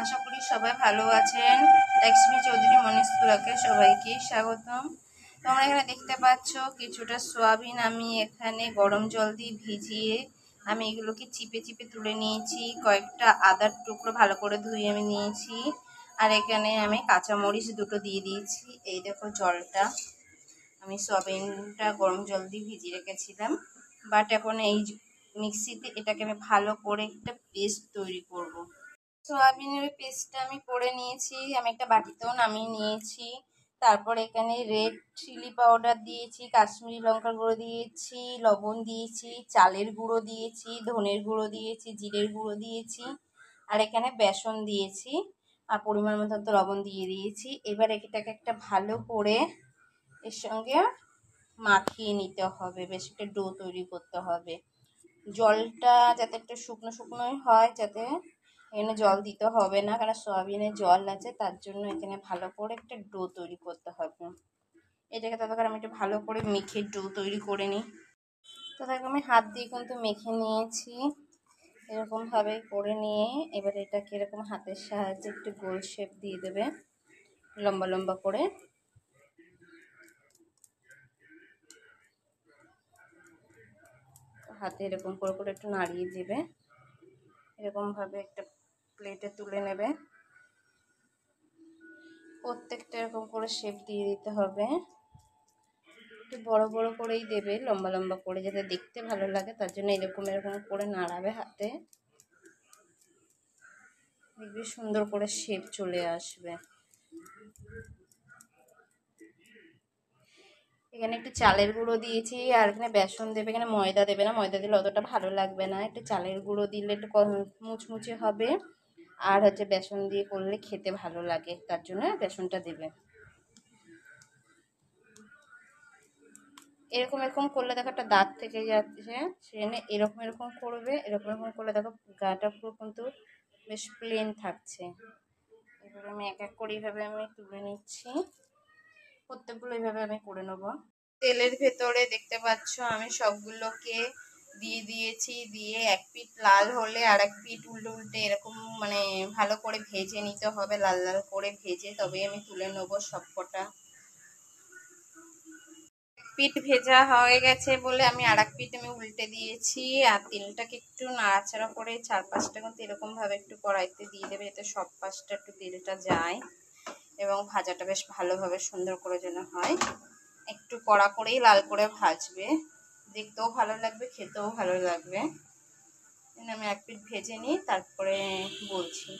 আশা করি সবাই ভালো আছেন। লক্ষ্মী চৌধুরী মনীষ ব্লগে সবাইকে স্বাগতম। তোমরা এখানে দেখতে পাচ্ছ কিছুটা সোয়াবিন আমি এখানে গরম জল দিয়ে ভিজিয়ে আমি এগুলোকে চিপে চিপে তুলে নিয়েছি। কয়েকটা আদার টুকরো ভালো করে ধুয়ে আমি নিয়েছি। আর এখানে আমি কাঁচামরিচ দুটো দিয়ে দিয়েছি। এই দেখো জলটা, আমি সোয়াবিনটা গরম জল দিয়ে ভিজিয়ে রেখেছিলাম। বাট এখন এই মিক্সিতে এটাকে আমি ভালো করে একটা পেস্ট তৈরি করব। সোয়াবিনের পেস্টটা আমি করে নিয়েছি, আমি একটা বাটিতেও নামিয়ে নিয়েছি। তারপর এখানে রেড চিলি পাউডার দিয়েছি, কাশ্মীরি লঙ্কার গুঁড়ো দিয়েছি, লবণ দিয়েছি, চালের গুঁড়ো দিয়েছি, ধনের গুঁড়ো দিয়েছি, জিরের গুঁড়ো দিয়েছি, আর এখানে বেসন দিয়েছি, আর পরিমাণ মতো তো লবণ দিয়ে দিয়েছি। এবার এটাকে একটা ভালো করে এর সঙ্গে মাখিয়ে নিতে হবে, বেশ একটা ডো তৈরি করতে হবে। জলটা যাতে একটা শুকনো শুকনোই হয়, যাতে এখানে জল দিতে হবে না, কারণ সয়াবিনে জল আছে, তার জন্য এখানে ভালো করে একটা ডো তৈরি করতে হবে। এটাকে ততক্ষণ আমি একটু ভালো করে মেখে ডো তৈরি করে নিই। ততক্ষণ আমি হাত দিয়ে কিন্তু মেখে নিয়েছি, এরকমভাবে করে নিয়ে এবার এটাকে এরকম হাতের সাহায্যে একটু গোল শেপ দিয়ে দেবে, লম্বা লম্বা করে। হাতে এরকম করে করে একটু নাড়িয়ে দেবে, এরকমভাবে একটা প্লেটে তুলে নেবে। প্রত্যেকটা এরকম করে শেপ দিয়ে দিতে হবে, একটু বড় বড় করেই দেবে, লম্বা লম্বা করে, যাতে দেখতে ভালো লাগে, তার জন্য এরকম এরকম করে নাড়াবে হাতে, দেখবে সুন্দর করে শেপ চলে আসবে। এখানে একটু চালের গুঁড়ো দিয়েছি, আর এখানে বেসন দেবে, এখানে ময়দা দেবে না, ময়দা দিলে অতটা ভালো লাগবে না। একটু চালের গুঁড়ো দিলে একটু মুচমুচে হবে, আর হচ্ছে বেসন দিয়ে করলে খেতে ভালো লাগে, তার জন্য বেসনটা দেবে। এরকম এরকম করলে দেখো একটা দাঁত থেকে যাচ্ছে, সেখানে এরকম এরকম করবে, এরকম এরকম করলে দেখো গাটা পুরো কিন্তু বেশ প্লেন থাকছে। এভাবে আমি এক এক করে এইভাবে আমি তুলে নিচ্ছি, প্রত্যেকগুলো এইভাবে আমি করে নেব। তেলের ভেতরে দেখতে পাচ্ছ আমি সবগুলোকে দিয়ে দিয়েছি, দিয়ে এক পিঠ লাল হলে আর এক পিঠ উল্টে উল্টে এরকম মানে ভালো করে ভেজে নিতে হবে, লাল লাল করে ভেজে তবে আমি তুলে নেবো সবকটা। পিঠ ভেজা হয়ে গেছে বলে আমি আর এক পিঠ আমি উল্টে দিয়েছি, আর তেলটাকে একটু নাড়াচাড়া করে চারপাশটা কিন্তু এরকম ভাবে একটু কড়াইতে দিয়ে দেবে, এতে সব পাশটা একটু তেলটা যায় এবং ভাজাটা বেশ ভালোভাবে সুন্দর করে যেন হয়। একটু কড়া করেই লাল করে ভাজবে, দেখতেও ভালো লাগবে, খেতেও ভালো লাগবে। আমি এক পিঠ ভেজে নিই, তারপরে বলছি।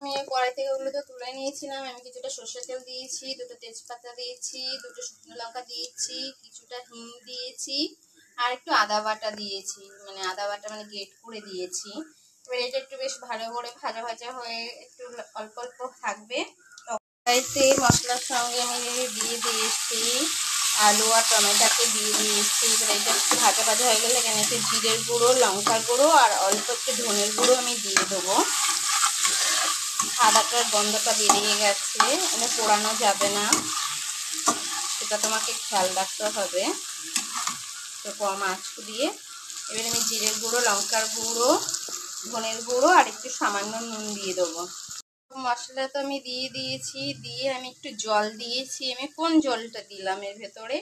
আমি কড়াই থেকে ওগুলো তো তুলে নিয়েছিলাম, আমি কিছুটা সর্ষের তেল দিয়েছি, দুটো তেজপাতা দিয়েছি, দুটো শুকনো লঙ্কা দিয়েছি, কিছুটা হিং দিয়েছি, আর একটু আদা বাটা দিয়েছি, মানে আদা বাটা মানে গ্রেট করে দিয়েছি। এবার এটা একটু বেশ ভালো করে ভাজা ভাজা হয়ে একটু অল্প অল্প থাকবে। কড়াইতে মশলার সঙ্গে আমি দিয়ে দিয়েছি আলু আর টমেটোকে দিয়ে দিয়েছি। এবার এটা একটু ভাজা ভাজা হয়ে গেলে এখানে একটু জিরের গুঁড়ো, লঙ্কার গুঁড়ো আর অল্প একটু ধনের গুঁড়ো আমি দিয়ে দেবো। আদাটার গন্ধটা বেরিয়ে গেছে, মানে পোড়ানো যাবে না, সেটা তোমাকে খেয়াল রাখতে হবে। তো কম আঁচ দিয়ে এবার আমি জিরের গুঁড়ো, লঙ্কার গুঁড়ো, ধনের গুঁড়ো আর একটু সামান্য নুন দিয়ে দেবো। মশলা তো আমি দিয়ে দিয়েছি, দিয়ে আমি একটু জল দিয়েছি। আমি কোন জলটা দিলাম এর ভেতরে,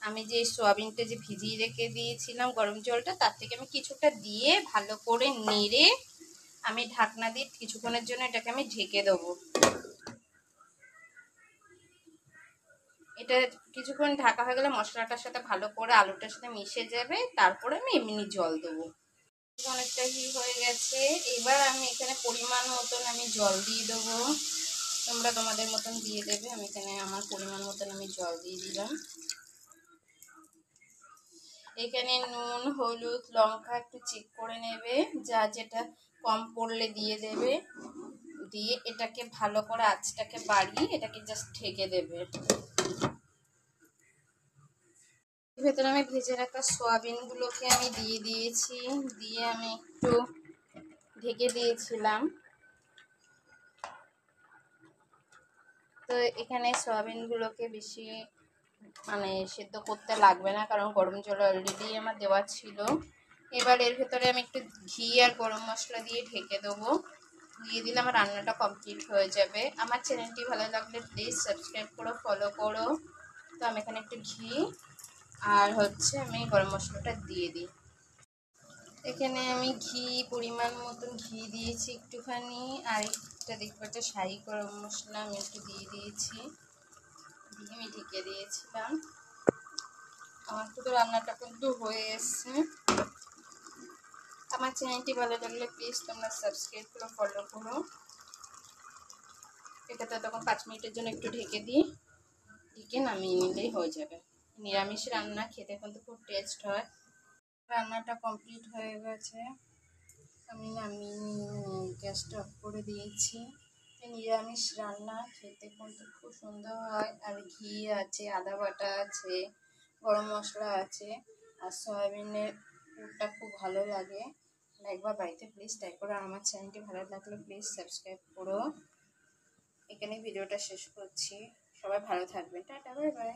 আমি যে সোয়াবিনটা যে ভিজিয়ে রেখে দিয়েছিলাম গরম জলটা, তার থেকে আমি কিছুটা দিয়ে ভালো করে নেড়ে আমি ঢাকনা দিয়ে কিছুক্ষণের জন্য এটাকে আমি ঢেকে দেবো। এটা কিছুক্ষণ ঢাকা হয়ে গেলে মশলাটার সাথে ভালো করে আলুটার সাথে মিশে যাবে, তারপরে আমি এমনি জল দেবো। অনেকটা হয়ে গেছে, এবার আমি এখানে পরিমাণ মতন আমি জল দিয়ে দেবো, তোমরা তোমাদের মতন দিয়ে দেবে। আমি এখানে আমার পরিমাণ মতন আমি জল দিয়ে দিলাম। এখানে নুন, হলুদ, লঙ্কা একটু চেক করে নেবে, যা যেটা কম পড়লে দিয়ে দেবে, দিয়ে এটাকে ভালো করে আঁচটাকে বাড়িয়ে এটাকে জাস্ট ঢেকে দেবে। ভেতরে আমি ভেজে রাখা সোয়াবিনগুলোকে আমি দিয়ে দিয়েছি, দিয়ে আমি একটু ঢেকে দিয়েছিলাম। তো এখানে সয়াবিনগুলোকে বেশি মানে সেদ্ধ করতে লাগবে না, কারণ গরম জল অলরেডি আমার দেওয়া ছিল। এবার এর ভেতরে আমি একটু ঘি আর গরম মশলা দিয়ে ঢেকে দেবো, দিয়ে দিলে আমার রান্নাটা কমপ্লিট হয়ে যাবে। আমার চ্যানেলটি ভালো লাগলে প্লিজ সাবস্ক্রাইব করো, ফলো করো। তো আমি এখানে একটু ঘি আর হচ্ছে আমি গরম মশলাটা দিয়ে দিই। এখানে আমি ঘি পরিমাণ মতন ঘি দিয়েছি একটুখানি, আর একটা দেখবো একটা শাহি গরম মশলা আমি একটু দিয়ে দিয়েছি, দিয়ে আমি ঢেকে দিয়েছিলাম। আমার তো রান্নাটা কিন্তু হয়ে এসছে। আমার চ্যানেলটি ভালো লাগলে প্লিজ তোমরা সাবস্ক্রাইব করো, ফলো করো। এটা তো তখন 5 মিনিটের জন্য একটু ঢেকে দিই, ঢেকে নামিয়ে নিলেই হয়ে যাবে। নিরামিষ রান্না খেতে কিন্তু খুব টেস্ট হয়। রান্নাটা কমপ্লিট হয়ে গেছে, আমি নামিয়ে গ্যাসটা অফ করে দিয়েছি। নিরামিষ রান্না খেতে কিন্তু খুব সুন্দর হয়, আর ঘি আছে, আদা বাটা আছে, গরম মশলা আছে, আর সয়াবিনের পুরটা খুব ভালো লাগে। একবার বাড়িতে প্লিজ ট্রাই করো। আমার চ্যানেলটি ভালো লাগলে প্লিজ সাবস্ক্রাইব করো। এখানে ভিডিওটা শেষ করছি। সবাই ভালো থাকবেন, টাটা, বাই বাই।